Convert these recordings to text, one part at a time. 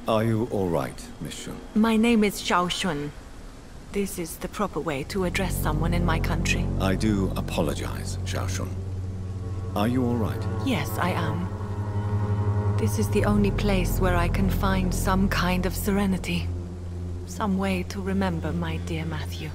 Are you all right, Miss Shun? My name is Xiao Shun. This is the proper way to address someone in my country. I do apologize, Xiao Shun. Are you all right? Yes, I am. This is the only place where I can find some kind of serenity. Some way to remember my dear Matthew.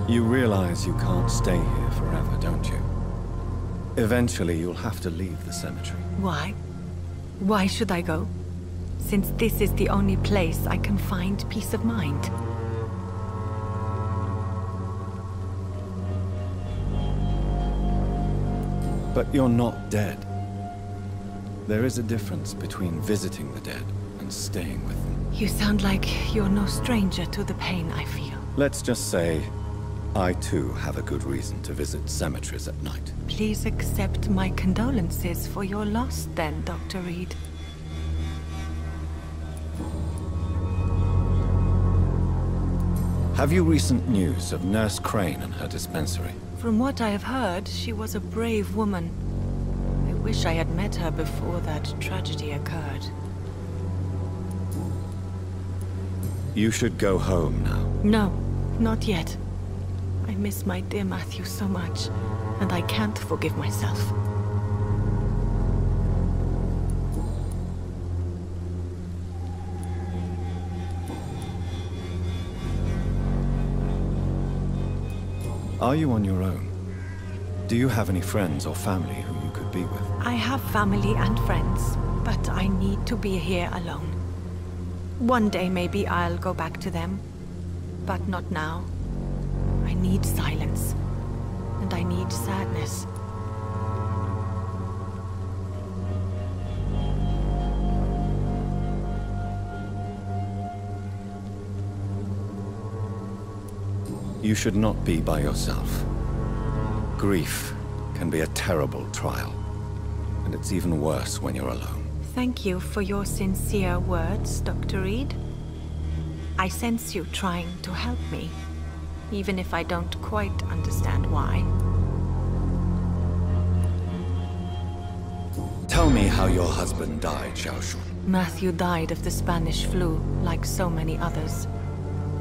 You realize you can't stay here forever, don't you? Eventually, you'll have to leave the cemetery. Why? Why should I go? Since this is the only place I can find peace of mind. But you're not dead. There is a difference between visiting the dead and staying with them. You sound like you're no stranger to the pain I feel. Let's just say, I too have a good reason to visit cemeteries at night. Please accept my condolences for your loss then, Dr. Reed. Have you recent news of Nurse Crane and her dispensary? From what I have heard, she was a brave woman. I wish I had met her before that tragedy occurred. You should go home now. No, not yet. I miss my dear Matthew so much, and I can't forgive myself. Are you on your own? Do you have any friends or family who you could be with? I have family and friends, but I need to be here alone. One day maybe I'll go back to them, but not now. I need silence, and I need sadness. You should not be by yourself. Grief can be a terrible trial, and it's even worse when you're alone. Thank you for your sincere words, Dr. Reed. I sense you trying to help me, even if I don't quite understand why. Tell me how your husband died, Xiao Shun. Matthew died of the Spanish flu, like so many others.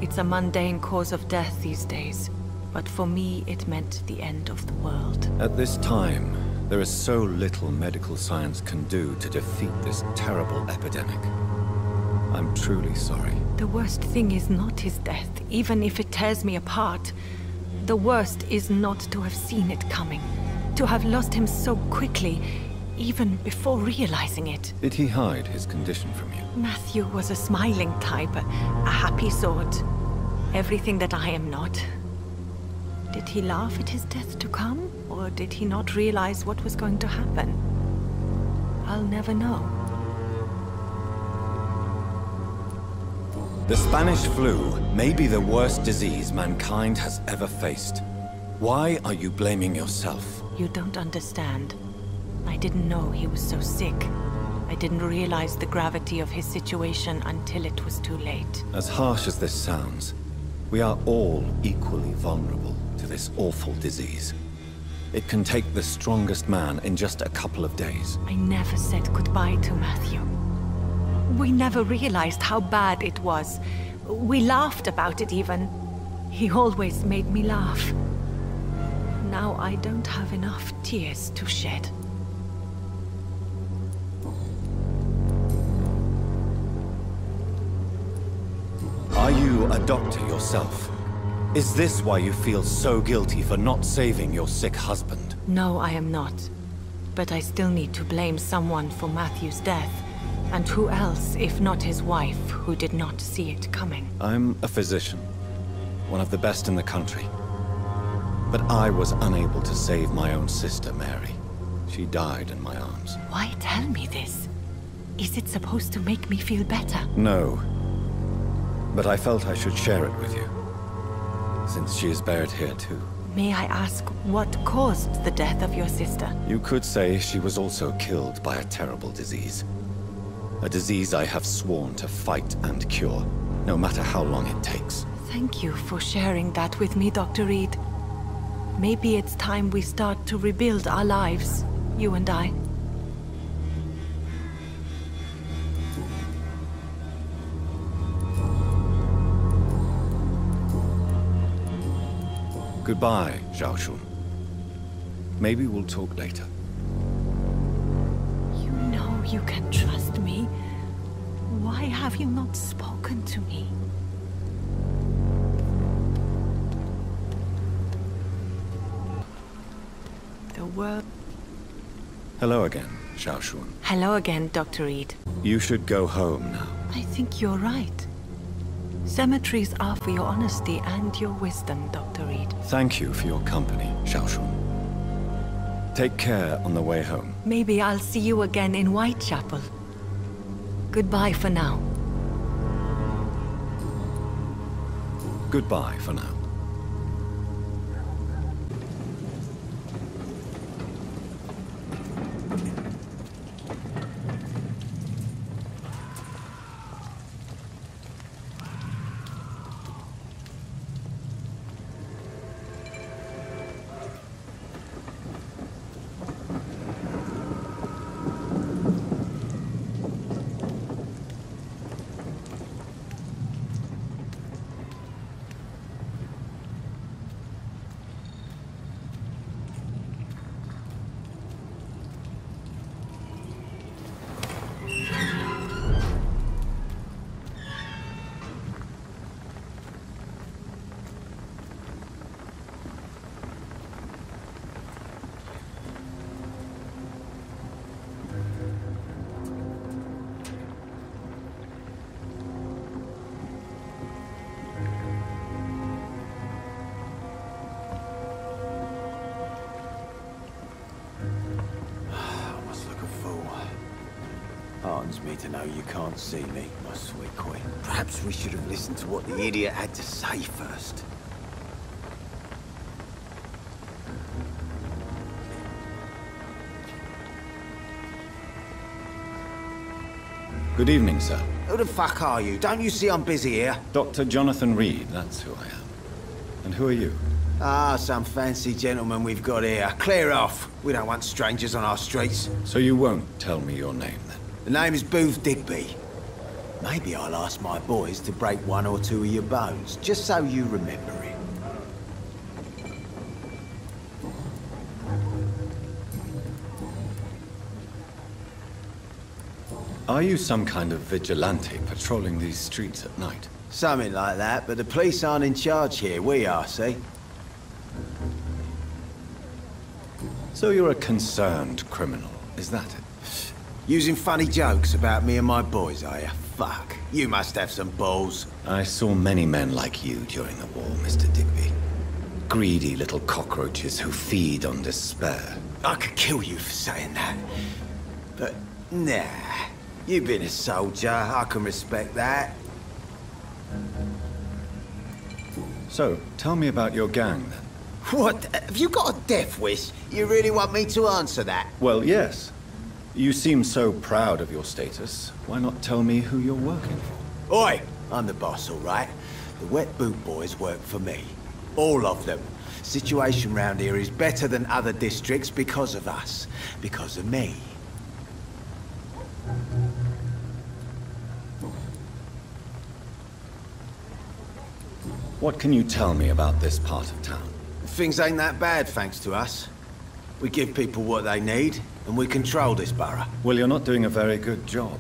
It's a mundane cause of death these days, but for me it meant the end of the world. At this time, there is so little medical science can do to defeat this terrible epidemic. I'm truly sorry. The worst thing is not his death, even if it tears me apart. The worst is not to have seen it coming, to have lost him so quickly, even before realizing it. Did he hide his condition from you? Matthew was a smiling type, a happy sort. Everything that I am not. Did he laugh at his death to come, or did he not realize what was going to happen? I'll never know. The Spanish flu may be the worst disease mankind has ever faced. Why are you blaming yourself? You don't understand. I didn't know he was so sick. I didn't realize the gravity of his situation until it was too late. As harsh as this sounds, we are all equally vulnerable to this awful disease. It can take the strongest man in just a couple of days. I never said goodbye to Matthew. We never realized how bad it was. We laughed about it even. He always made me laugh. Now I don't have enough tears to shed. Are you a doctor yourself? Is this why you feel so guilty for not saving your sick husband? No, I am not. But I still need to blame someone for Matthew's death. And who else, if not his wife, who did not see it coming? I'm a physician, one of the best in the country. But I was unable to save my own sister, Mary. She died in my arms. Why tell me this? Is it supposed to make me feel better? No. But I felt I should share it with you, since she is buried here too. May I ask what caused the death of your sister? You could say she was also killed by a terrible disease. A disease I have sworn to fight and cure, no matter how long it takes. Thank you for sharing that with me, Dr. Reed. Maybe it's time we start to rebuild our lives, you and I. Goodbye, Zhao Shun. Maybe we'll talk later. You know you can trust me. Why have you not spoken to me? The world... Hello again, Zhao Shun. Hello again, Dr. Reed. You should go home now. I think you're right. Cemeteries are for your honesty and your wisdom, Dr. Reed. Thank you for your company, Zhao Shun. Take care on the way home. Maybe I'll see you again in Whitechapel. Goodbye for now. Goodbye for now. Heartens me to know you can't see me, my sweet queen. Perhaps we should have listened to what the idiot had to say first. Good evening, sir. Who the fuck are you? Don't you see I'm busy here? Dr. Jonathan Reed, that's who I am. And who are you? Ah, some fancy gentleman we've got here. Clear off. We don't want strangers on our streets. So you won't tell me your name, then? The name is Booth Digby. Maybe I'll ask my boys to break one or two of your bones, just so you remember it. Are you some kind of vigilante patrolling these streets at night? Something like that, but the police aren't in charge here. We are, see? So you're a concerned criminal, is that it? Using funny jokes about me and my boys, are you? Fuck. You must have some balls. I saw many men like you during the war, Mr. Digby. Greedy little cockroaches who feed on despair. I could kill you for saying that. But, nah. You've been a soldier. I can respect that. So, tell me about your gang, then. What? Have you got a death wish? You really want me to answer that? Well, yes. You seem so proud of your status. Why not tell me who you're working for? Oi! I'm the boss, all right? The Wet Boot Boys work for me. All of them. Situation round here is better than other districts because of us. Because of me. What can you tell me about this part of town? Things ain't that bad, thanks to us. We give people what they need, and we control this borough. Well, you're not doing a very good job.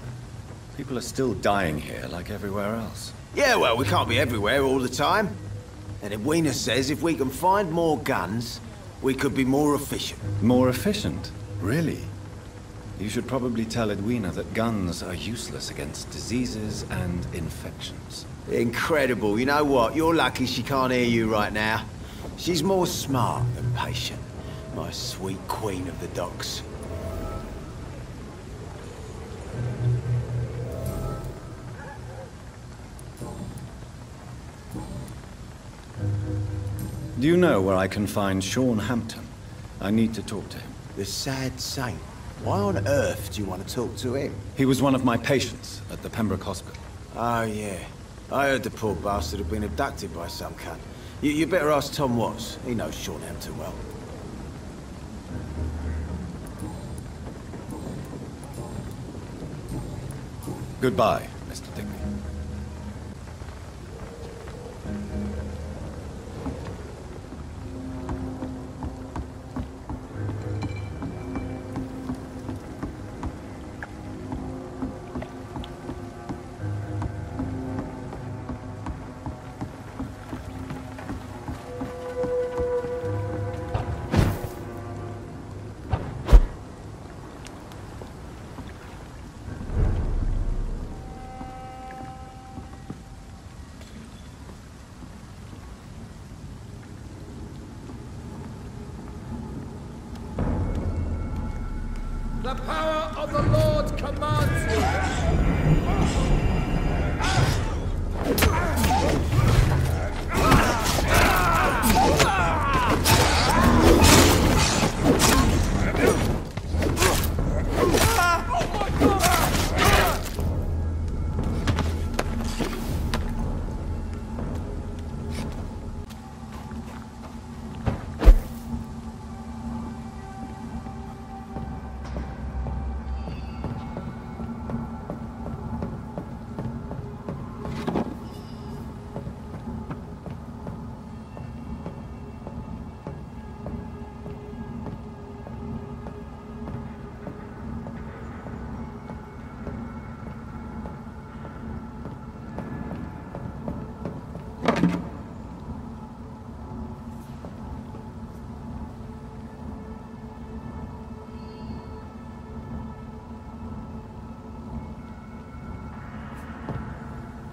People are still dying here like everywhere else. Yeah, well, we can't be everywhere all the time. And Edwina says if we can find more guns, we could be more efficient. More efficient? Really? You should probably tell Edwina that guns are useless against diseases and infections. Incredible. You know what? You're lucky she can't hear you right now. She's more smart than patient. My sweet queen of the docks. Do you know where I can find Sean Hampton? I need to talk to him. The sad saint. Why on earth do you want to talk to him? He was one of my patients at the Pembroke Hospital. Oh, yeah. I heard the poor bastard had been abducted by some cunt. You better ask Tom Watts. He knows Sean Hampton well. Goodbye, Mr. Digby. The power of the Lord commands you!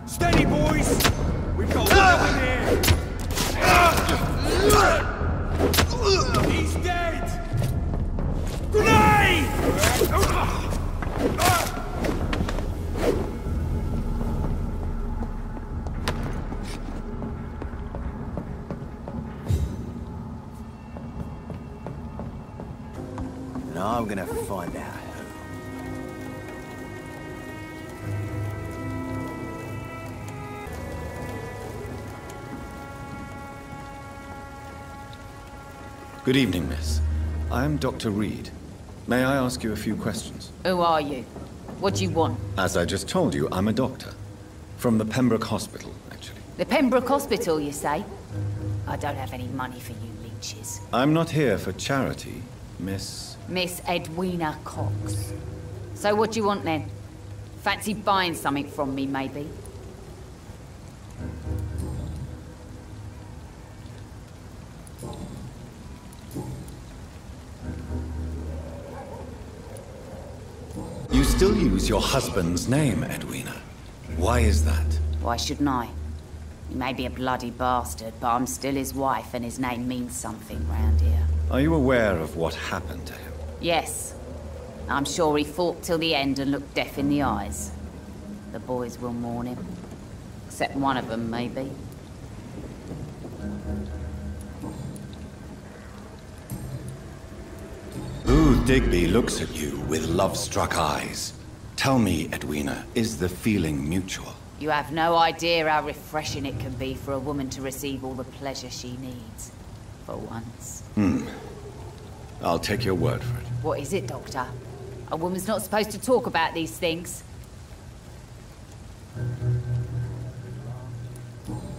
Steady, boys! We've got one in here! He's dead! Grenade! Now I'm gonna find out who. Good evening, miss. I am Dr. Reed. May I ask you a few questions? Who are you? What do you want? As I just told you, I'm a doctor. From the Pembroke Hospital, actually. The Pembroke Hospital, you say? I don't have any money for you leeches. I'm not here for charity, miss. Miss Edwina Cox. So what do you want then? Fancy buying something from me, maybe? You still use your husband's name, Edwina. Why is that? Why shouldn't I? He may be a bloody bastard, but I'm still his wife and his name means something round here. Are you aware of what happened to him? Yes. I'm sure he fought till the end and looked death in the eyes. The boys will mourn him. Except one of them, maybe. Booth Digby looks at you with love-struck eyes. Tell me, Edwina, is the feeling mutual? You have no idea how refreshing it can be for a woman to receive all the pleasure she needs. For once. I'll take your word for it. What is it, Doctor? A woman's not supposed to talk about these things.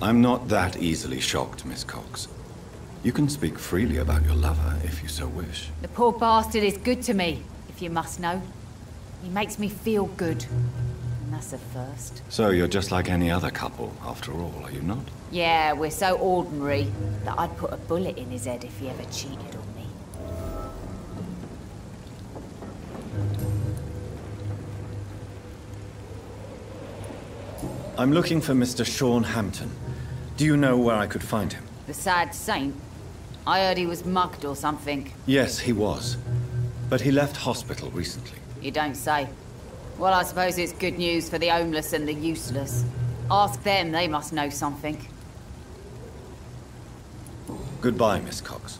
I'm not that easily shocked, Miss Cox. You can speak freely about your lover, if you so wish. The poor bastard is good to me, if you must know. He makes me feel good. And that's a first. So you're just like any other couple, after all, are you not? Yeah, we're so ordinary that I'd put a bullet in his head if he ever cheated on me. I'm looking for Mr. Sean Hampton. Do you know where I could find him? The sad saint? I heard he was mugged or something. Yes, he was. But he left hospital recently. You don't say. Well, I suppose it's good news for the homeless and the useless. Ask them, they must know something. Goodbye, Miss Cox.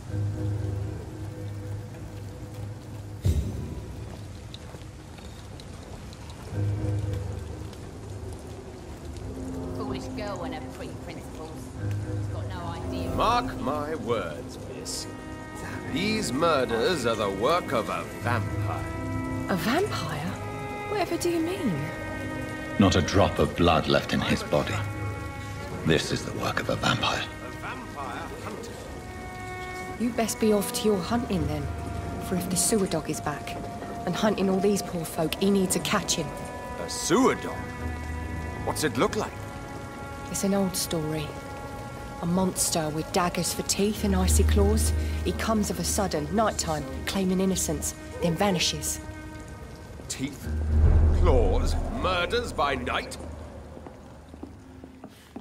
Foolish girl girl and her pre-principles. She's got no idea. Mark my words, miss. These murders are the work of a vampire. A vampire? Whatever do you mean? Not a drop of blood left in his body. This is the work of a vampire. A vampire hunter. You best be off to your hunting then. For if the sewer dog is back, and hunting all these poor folk, he needs a catching. A sewer dog? What's it look like? It's an old story. A monster with daggers for teeth and icy claws. He comes of a sudden, nighttime, claiming innocence, then vanishes. Teeth, claws, murders by night?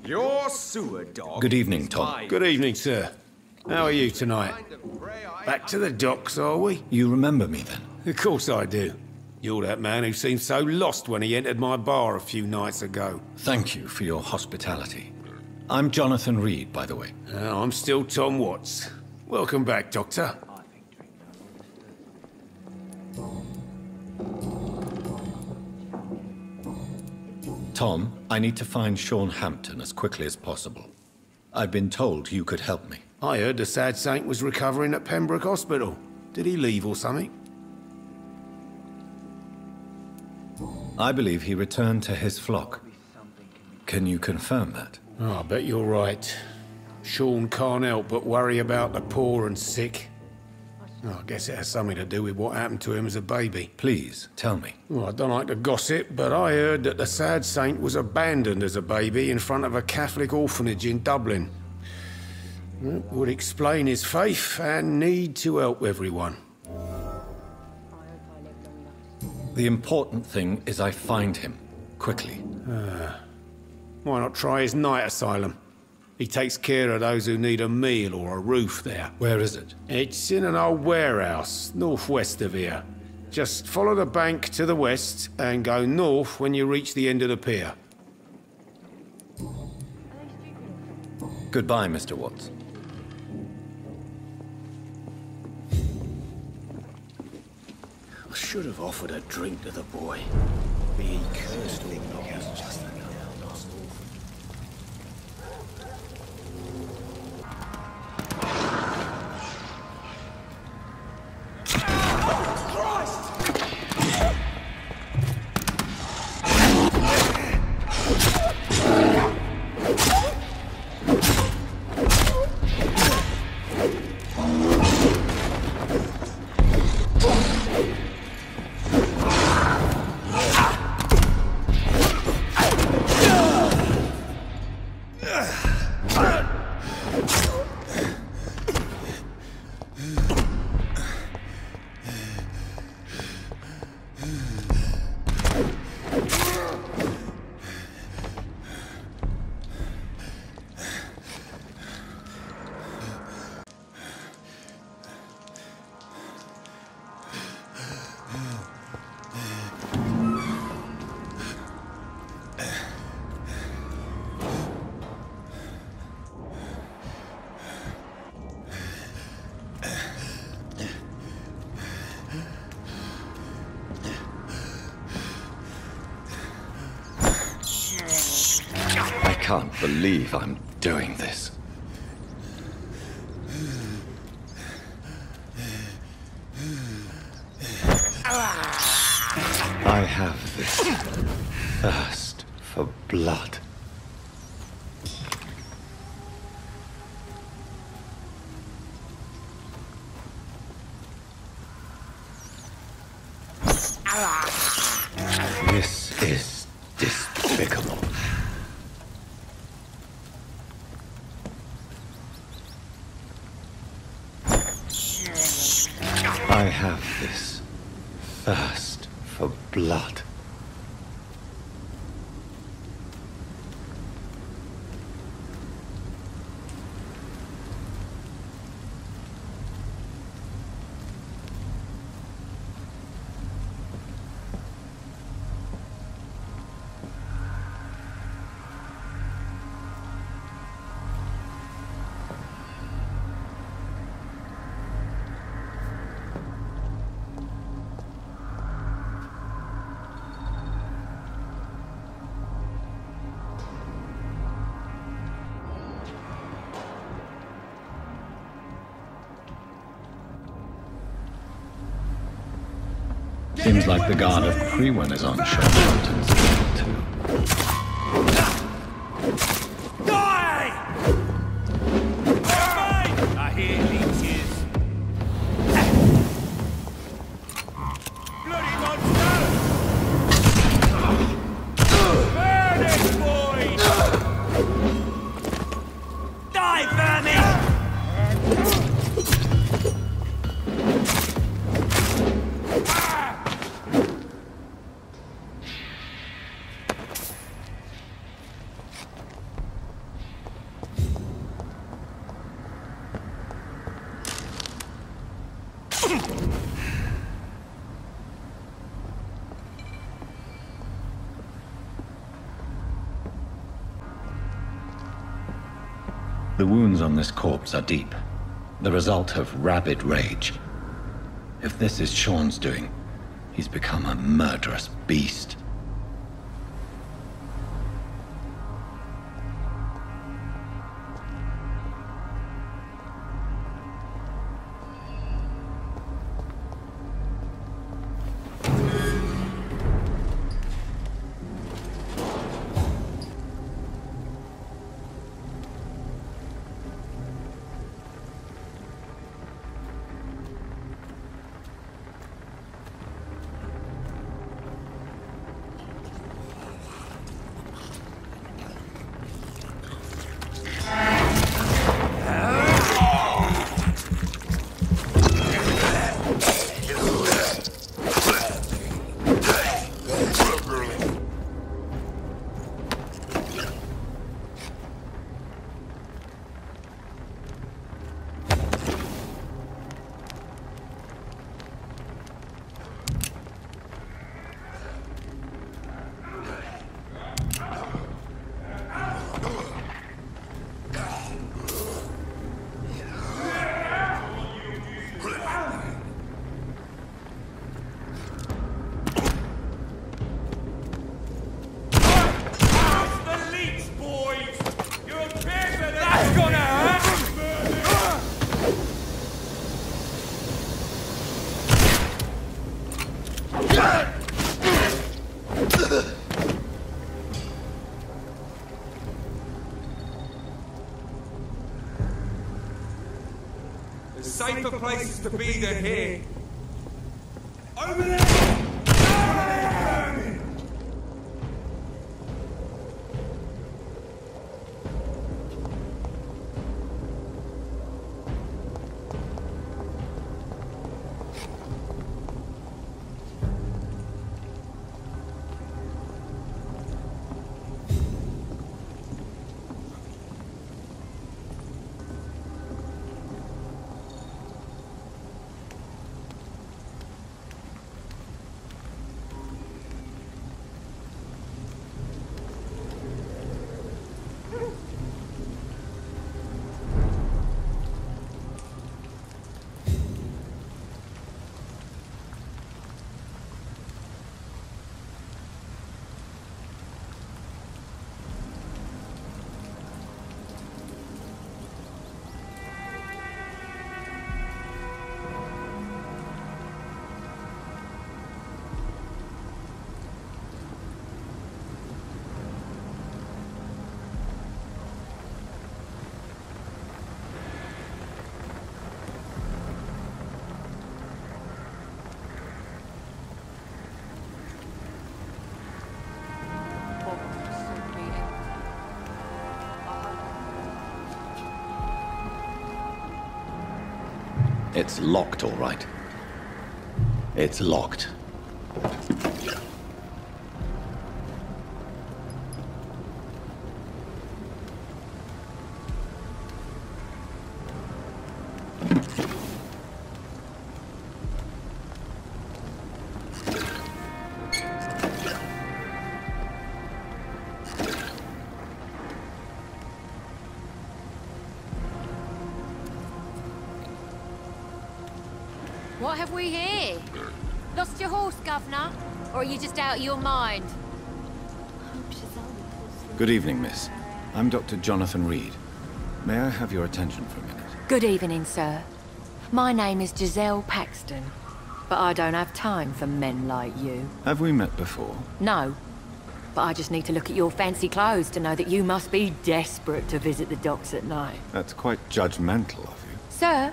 Your sewer dog. Good evening, is Tom. my- Good evening, sir. How are you tonight? Kind of prey I Back to the docks, are we? You remember me then? Of course I do. You're that man who seemed so lost when he entered my bar a few nights ago. Thank you for your hospitality. I'm Jonathan Reed, by the way. I'm still Tom Watts. Welcome back, Doctor. Tom, I need to find Sean Hampton as quickly as possible. I've been told you could help me. I heard the sad saint was recovering at Pembroke Hospital. Did he leave or something? I believe he returned to his flock. Can you confirm that? Oh, I bet you're right. Sean can't help but worry about the poor and sick. Oh, I guess it has something to do with what happened to him as a baby. Please, tell me. Well, I don't like to gossip, but I heard that the sad saint was abandoned as a baby in front of a Catholic orphanage in Dublin. It would explain his faith and need to help everyone. The important thing is I find him, quickly. Why not try his night asylum? He takes care of those who need a meal or a roof there. Where is it? It's in an old warehouse, northwest of here. Just follow the bank to the west and go north when you reach the end of the pier. Goodbye, Mr. Watts. I should have offered a drink to the boy. Be cursed or not. Just another lost orphan. I can't believe I'm doing this. I have this thirst for blood. This is despicable. I have this thirst for blood. Seems like the guard of Priwen is on Shortfronton's trail too. Die! I hear leeches. Bloody monster! Burn it, boy! Die, vermin! The wounds on this corpse are deep, the result of rabid rage. If this is Sean's doing, he's become a murderous beast. There's safer places to be than here. Over there! It's locked, all right. It's locked. What have we here? Lost your horse, Governor? Or are you just out of your mind? Good evening, miss. I'm Dr. Jonathan Reed. May I have your attention for a minute? Good evening, sir. My name is Giselle Paxton. But I don't have time for men like you. Have we met before? No. But I just need to look at your fancy clothes to know that you must be desperate to visit the docks at night. That's quite judgmental of you. Sir,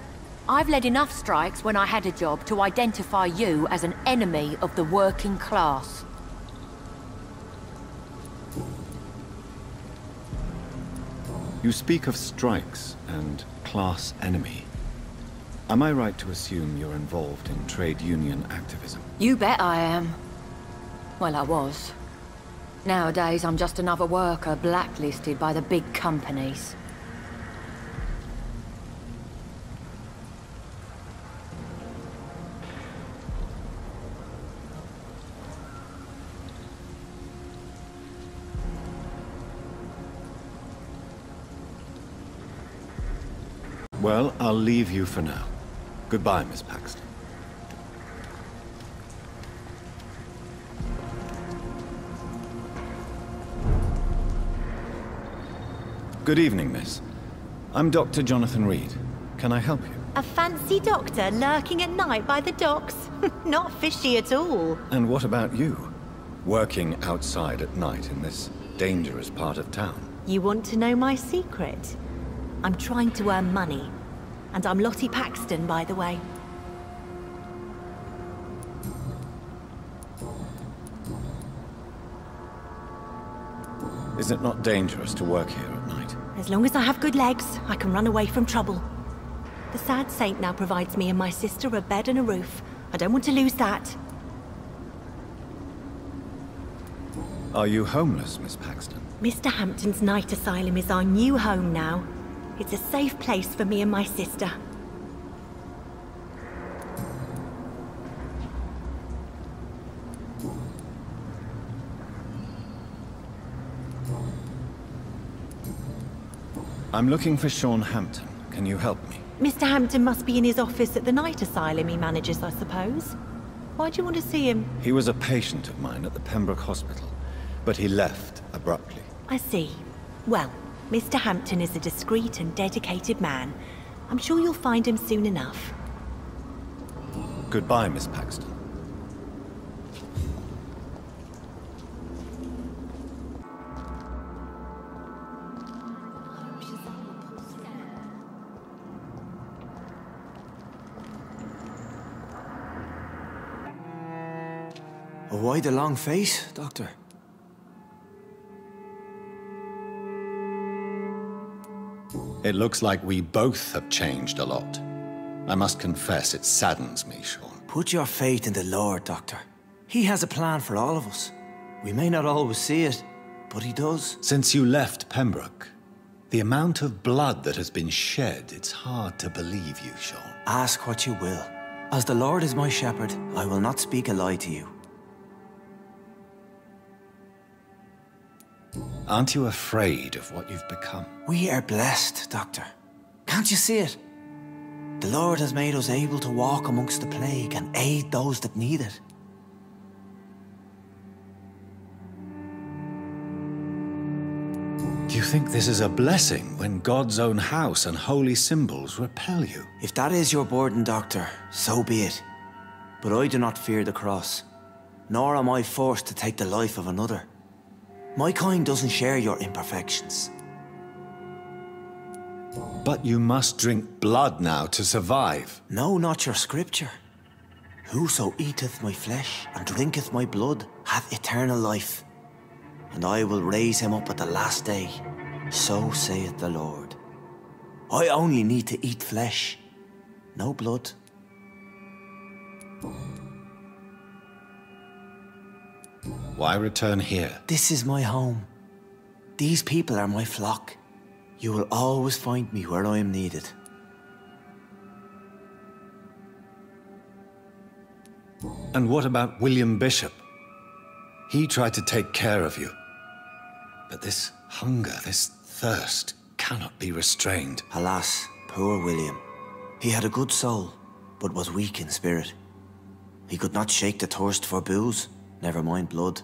I've led enough strikes when I had a job to identify you as an enemy of the working class. You speak of strikes and class enemy. Am I right to assume you're involved in trade union activism? You bet I am. Well, I was. Nowadays, I'm just another worker blacklisted by the big companies. Well, I'll leave you for now. Goodbye, Miss Paxton. Good evening, miss. I'm Dr. Jonathan Reed. Can I help you? A fancy doctor lurking at night by the docks? Not fishy at all. And what about you? Working outside at night in this dangerous part of town? You want to know my secret? I'm trying to earn money. And I'm Lottie Paxton, by the way. Is it not dangerous to work here at night? As long as I have good legs, I can run away from trouble. The sad saint now provides me and my sister a bed and a roof. I don't want to lose that. Are you homeless, Miss Paxton? Mr. Hampton's night asylum is our new home now. It's a safe place for me and my sister. I'm looking for Sean Hampton. Can you help me? Mr. Hampton must be in his office at the night asylum he manages, I suppose. Why do you want to see him? He was a patient of mine at the Pembroke Hospital, but he left abruptly. I see. Well, Mr. Hampton is a discreet and dedicated man. I'm sure you'll find him soon enough. Goodbye, Miss Paxton. Why the long face, Doctor? It looks like we both have changed a lot. I must confess, it saddens me, Sean. Put your faith in the Lord, Doctor. He has a plan for all of us. We may not always see it, but he does. Since you left Pembroke, the amount of blood that has been shed, it's hard to believe you, Sean. Ask what you will. As the Lord is my shepherd, I will not speak a lie to you. Aren't you afraid of what you've become? We are blessed, Doctor. Can't you see it? The Lord has made us able to walk amongst the plague and aid those that need it. Do you think this is a blessing when God's own house and holy symbols repel you? If that is your burden, Doctor, so be it. But I do not fear the cross, nor am I forced to take the life of another. My kind doesn't share your imperfections. But you must drink blood now to survive. No, not your scripture. Whoso eateth my flesh and drinketh my blood hath eternal life, and I will raise him up at the last day. So saith the Lord. I only need to eat flesh, no blood. Why return here? This is my home. These people are my flock. You will always find me where I am needed. And what about William Bishop? He tried to take care of you. But this hunger, this thirst, cannot be restrained. Alas, poor William. He had a good soul, but was weak in spirit. He could not shake the thirst for booze, never mind blood.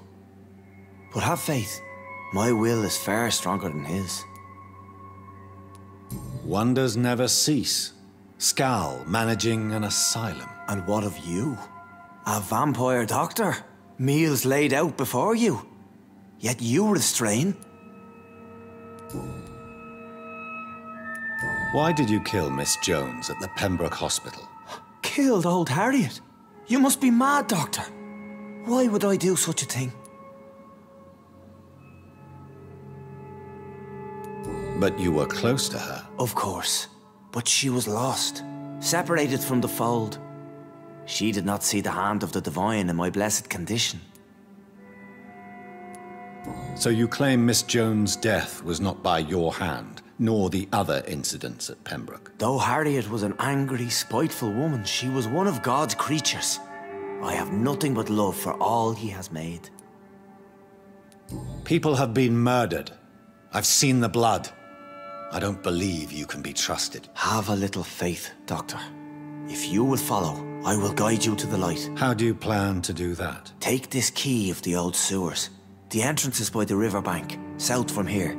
But have faith, my will is far stronger than his. Wonders never cease. Scal managing an asylum. And what of you? A vampire doctor? Meals laid out before you? Yet you restrain? Why did you kill Miss Jones at the Pembroke Hospital? Killed old Harriet? You must be mad, Doctor. Why would I do such a thing? But you were close to her. Of course. But she was lost. Separated from the fold. She did not see the hand of the divine in my blessed condition. So you claim Miss Jones' death was not by your hand, nor the other incidents at Pembroke? Though Harriet was an angry, spiteful woman, she was one of God's creatures. I have nothing but love for all he has made. People have been murdered. I've seen the blood. I don't believe you can be trusted. Have a little faith, Doctor. If you will follow, I will guide you to the light. How do you plan to do that? Take this key of the old sewers. The entrance is by the riverbank, south from here.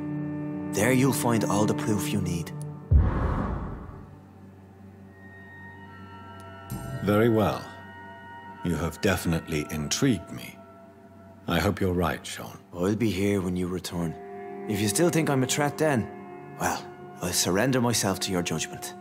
There you'll find all the proof you need. Very well. You have definitely intrigued me. I hope you're right, Sean. I'll be here when you return. If you still think I'm a threat then, well, I'll surrender myself to your judgment.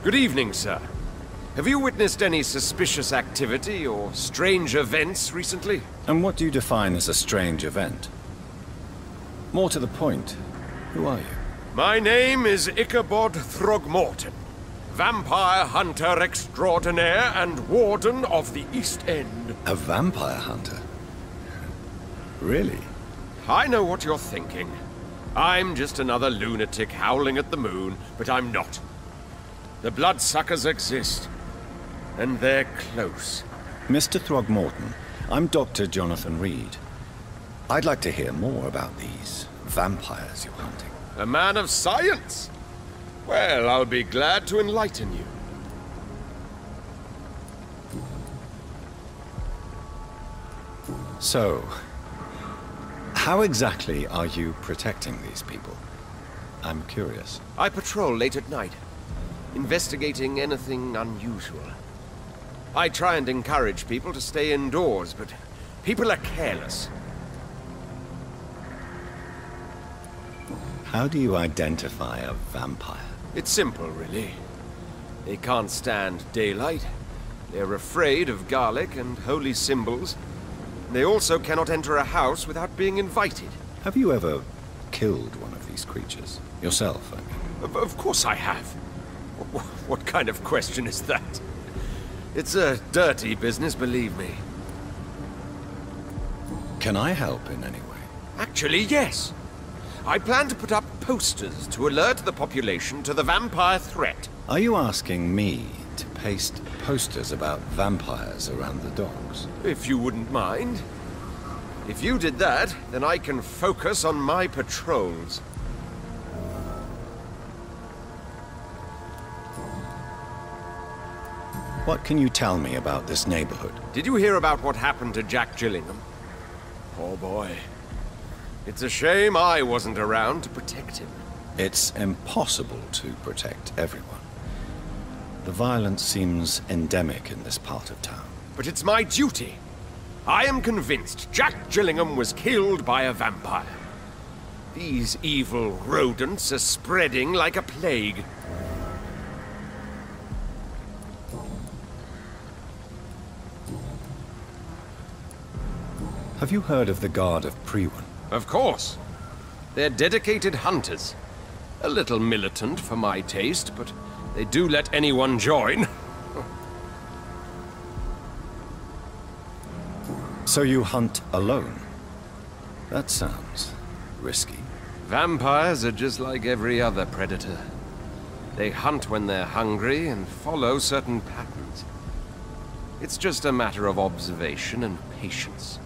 Good evening, sir. Have you witnessed any suspicious activity or strange events recently? And what do you define as a strange event? More to the point, who are you? My name is Ichabod Throgmorton, vampire hunter extraordinaire and warden of the East End. A vampire hunter? Really? I know what you're thinking. I'm just another lunatic howling at the moon, but I'm not. The bloodsuckers exist, and they're close. Mr. Throgmorton, I'm Dr. Jonathan Reed. I'd like to hear more about these vampires you're hunting. A man of science? Well, I'll be glad to enlighten you. So, how exactly are you protecting these people? I'm curious. I patrol late at night, investigating anything unusual. I try and encourage people to stay indoors, but people are careless. How do you identify a vampire? It's simple, really. They can't stand daylight. They're afraid of garlic and holy symbols. They also cannot enter a house without being invited. Have you ever killed one of these creatures? Yourself, I mean. Of course I have. What kind of question is that? It's a dirty business, believe me. Can I help in any way? Actually, yes. I plan to put up posters to alert the population to the vampire threat. Are you asking me to paste posters about vampires around the docks? If you wouldn't mind. If you did that, then I can focus on my patrols. What can you tell me about this neighborhood? Did you hear about what happened to Jack Gillingham? Poor boy. It's a shame I wasn't around to protect him. It's impossible to protect everyone. The violence seems endemic in this part of town. But it's my duty. I am convinced Jack Gillingham was killed by a vampire. These evil rodents are spreading like a plague. Have you heard of the Guard of Priwen? Of course. They're dedicated hunters. A little militant for my taste, but they do let anyone join. So you hunt alone? That sounds risky. Vampires are just like every other predator. They hunt when they're hungry and follow certain patterns. It's just a matter of observation and patience.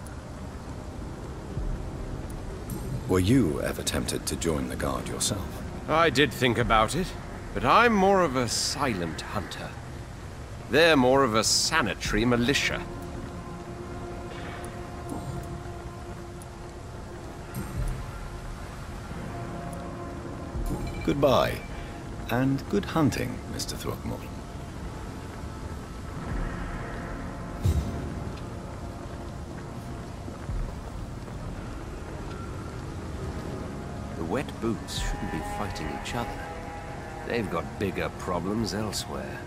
Were you ever tempted to join the Guard yourself? I did think about it, but I'm more of a silent hunter. They're more of a sanitary militia. Goodbye, and good hunting, Mr. Throckmorton. The wet boots shouldn't be fighting each other. They've got bigger problems elsewhere.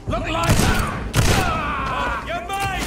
Look like... You're mine!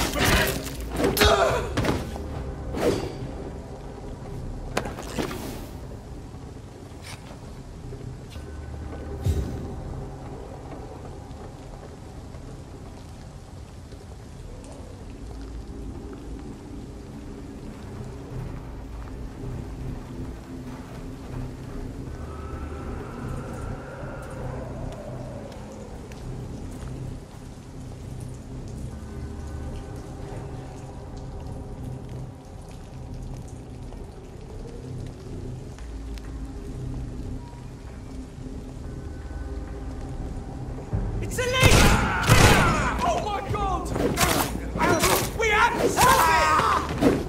It's a leak! Oh my god! We have to stop it!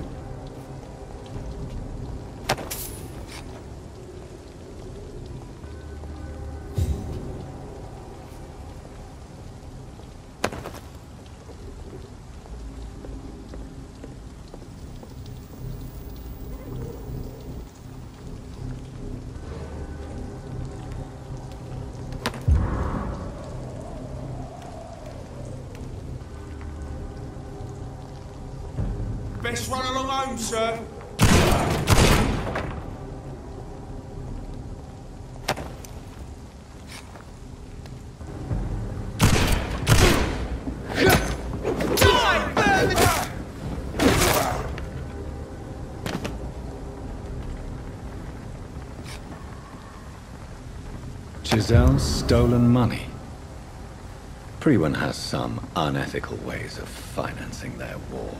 Best run along home, sir. Giselle's stolen money. Priwen has some unethical ways of financing their war.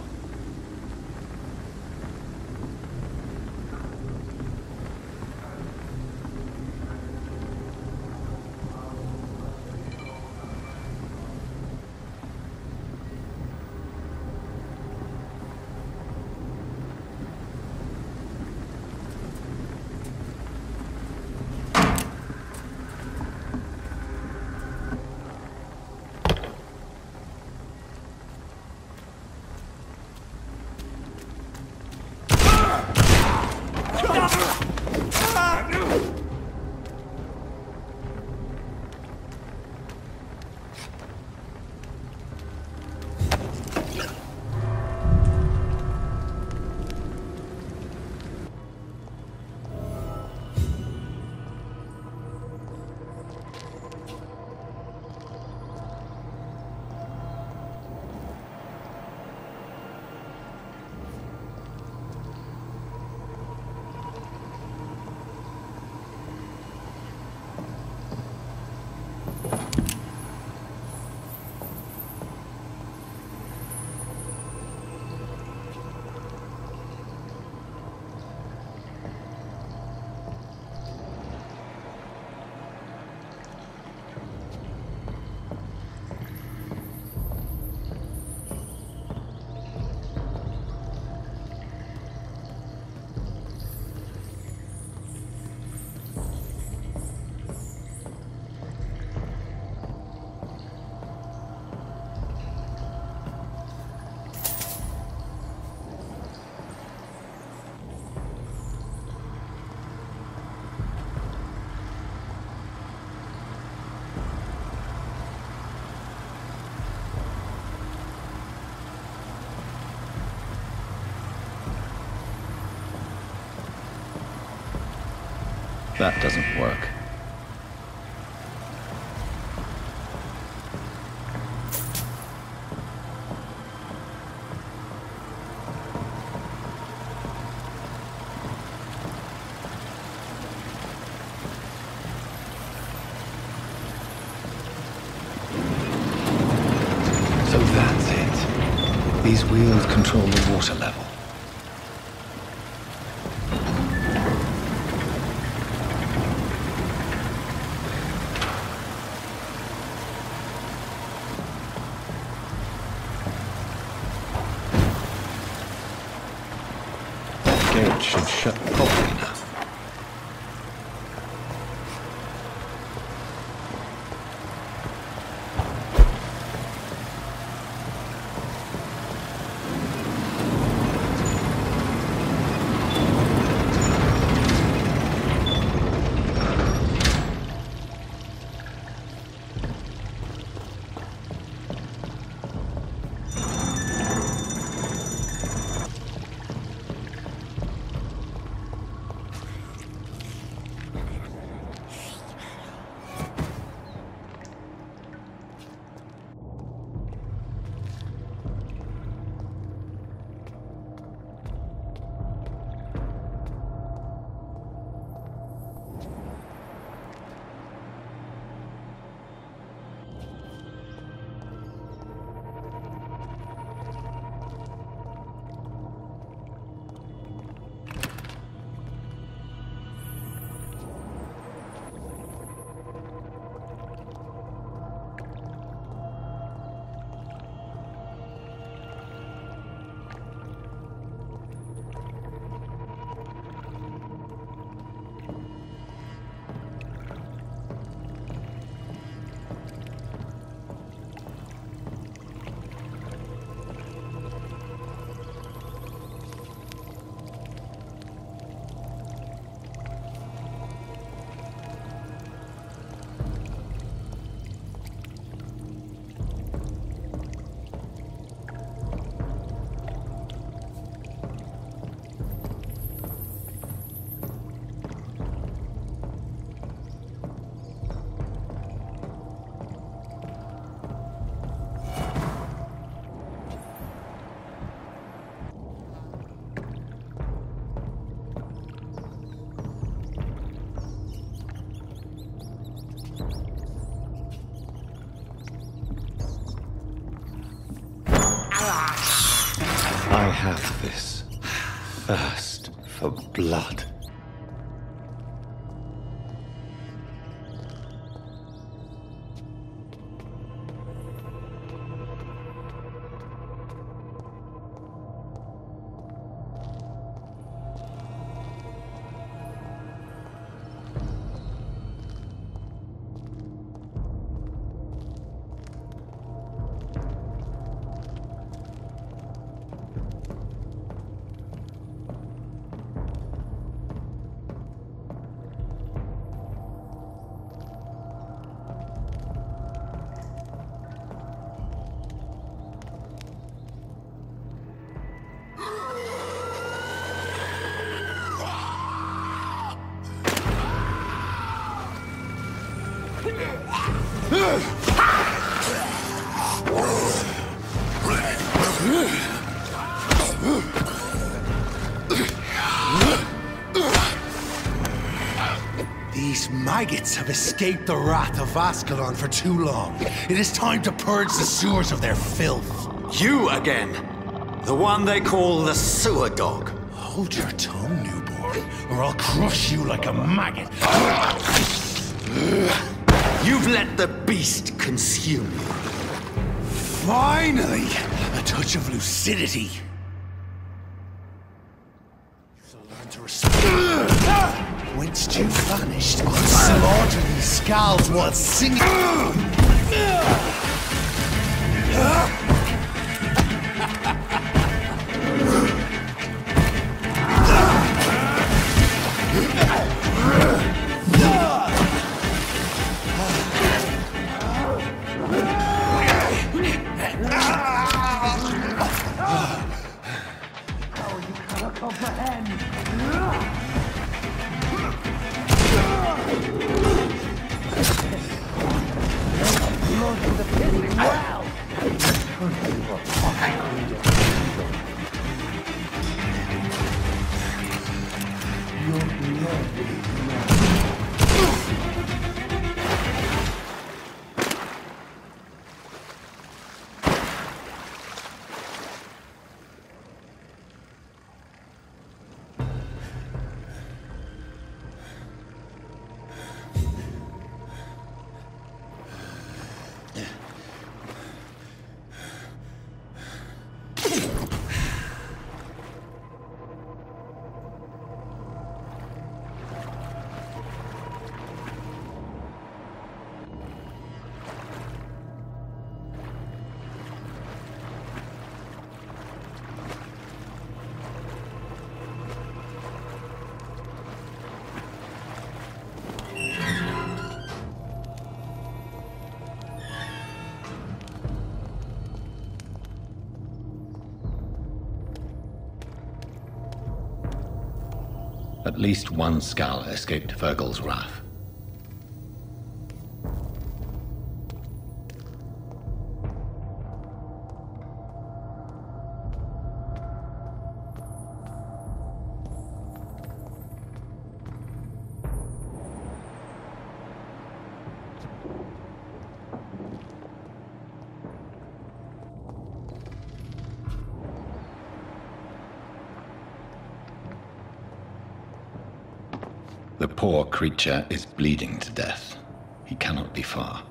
That doesn't work. So that's it. These wheels control the water level. That gate should shut properly now. I have this thirst for blood. These maggots have escaped the wrath of Ascalon for too long. It is time to purge the sewers of their filth. You again! The one they call the sewer dog. Hold your tongue, newborn, or I'll crush you like a maggot. You've let the beast consume you. Finally! A touch of lucidity. So learn to respect. Whence you vanished, I'll slaughter these scalds while singing. How you cannot comprehend. At least one Skal escaped Virgil's wrath. The poor creature is bleeding to death. He cannot be far.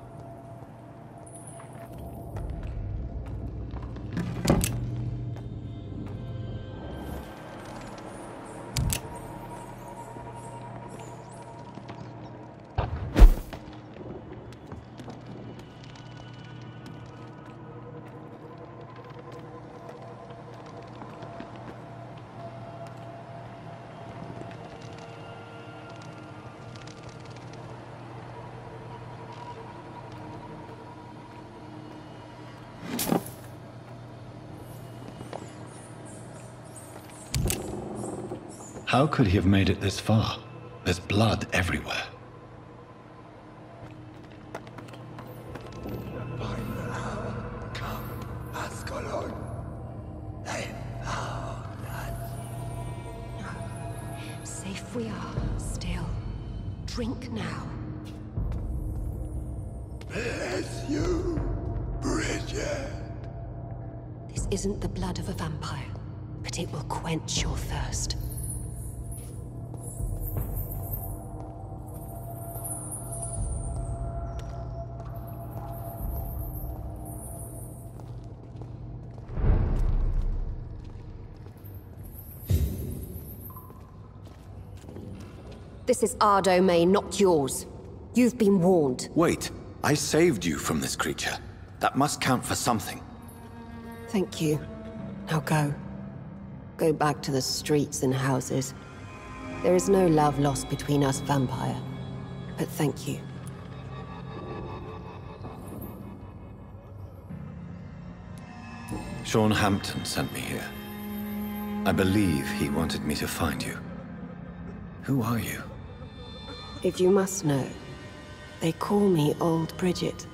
How could he have made it this far? There's blood everywhere. Safe we are, still. Drink now. Bless you, Bridget. This isn't the blood of a vampire, but it will quench your thirst. This is our domain, not yours. You've been warned. Wait, I saved you from this creature. That must count for something. Thank you. Now go. Go back to the streets and houses. There is no love lost between us, Vampire. But thank you. Sean Hampton sent me here. I believe he wanted me to find you. Who are you? If you must know, they call me Old Bridget.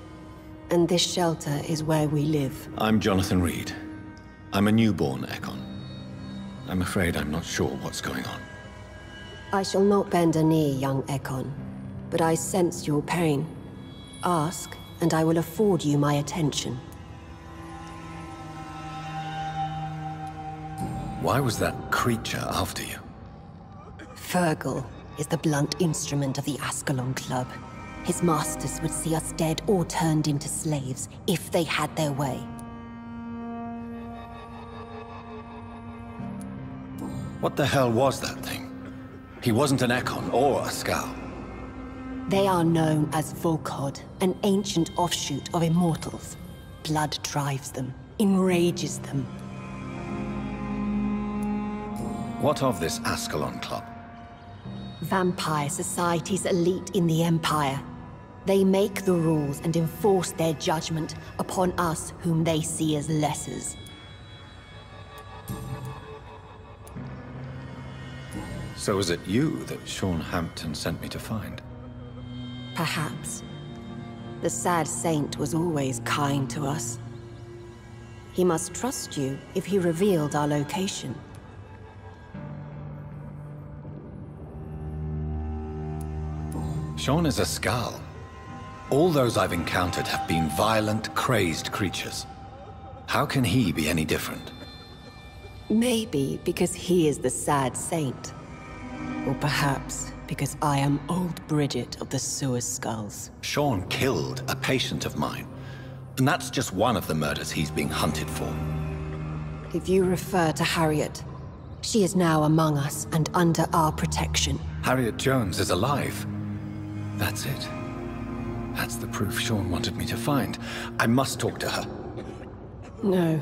And this shelter is where we live. I'm Jonathan Reed. I'm a newborn Ekon. I'm afraid I'm not sure what's going on. I shall not bend a knee, young Ekon. But I sense your pain. Ask, and I will afford you my attention. Why was that creature after you? Virgil is the blunt instrument of the Ascalon Club. His masters would see us dead or turned into slaves if they had their way. What the hell was that thing? He wasn't an Ekon or a Skal. They are known as Volkod, an ancient offshoot of immortals. Blood drives them, enrages them. What of this Ascalon Club? Vampire Society's elite in the Empire. They make the rules and enforce their judgment upon us whom they see as lessers. So is it you that Sean Hampton sent me to find? Perhaps. The sad saint was always kind to us. He must trust you if he revealed our location. Sean is a skull. All those I've encountered have been violent, crazed creatures. How can he be any different? Maybe because he is the sad saint. Or perhaps because I am old Bridget of the Sewer Skulls. Sean killed a patient of mine. And that's just one of the murders he's being hunted for. If you refer to Harriet, she is now among us and under our protection. Harriet Jones is alive. That's it. That's the proof Sean wanted me to find. I must talk to her. No.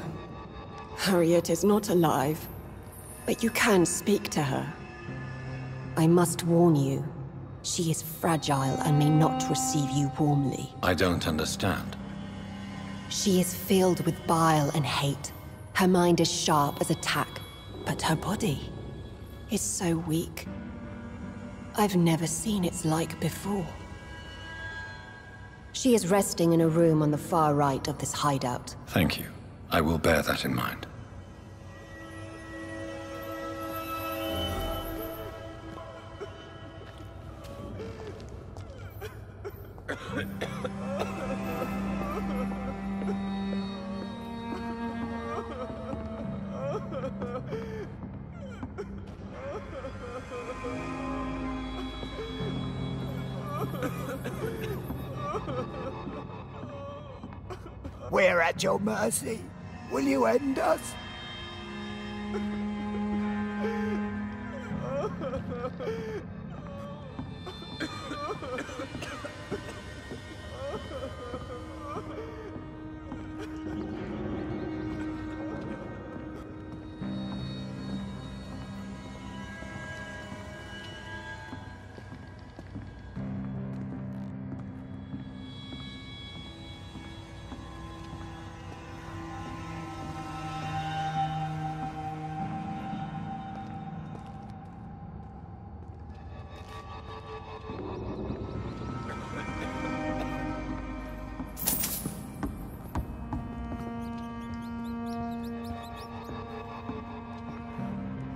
Harriet is not alive. But you can speak to her. I must warn you. She is fragile and may not receive you warmly. I don't understand. She is filled with bile and hate. Her mind is sharp as a tack, but her body is so weak. I've never seen its like before. She is resting in a room on the far right of this hideout. Thank you. I will bear that in mind. We're at your mercy. Will you end us?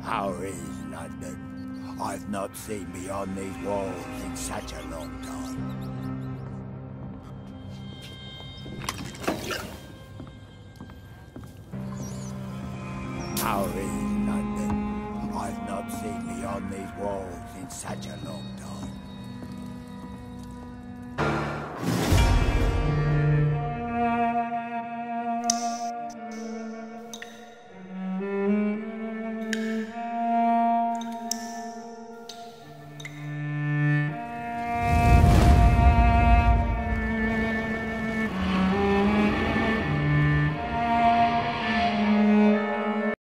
How is London? I've not seen beyond these walls in such a long time. How is London? I've not seen beyond these walls in such a long time.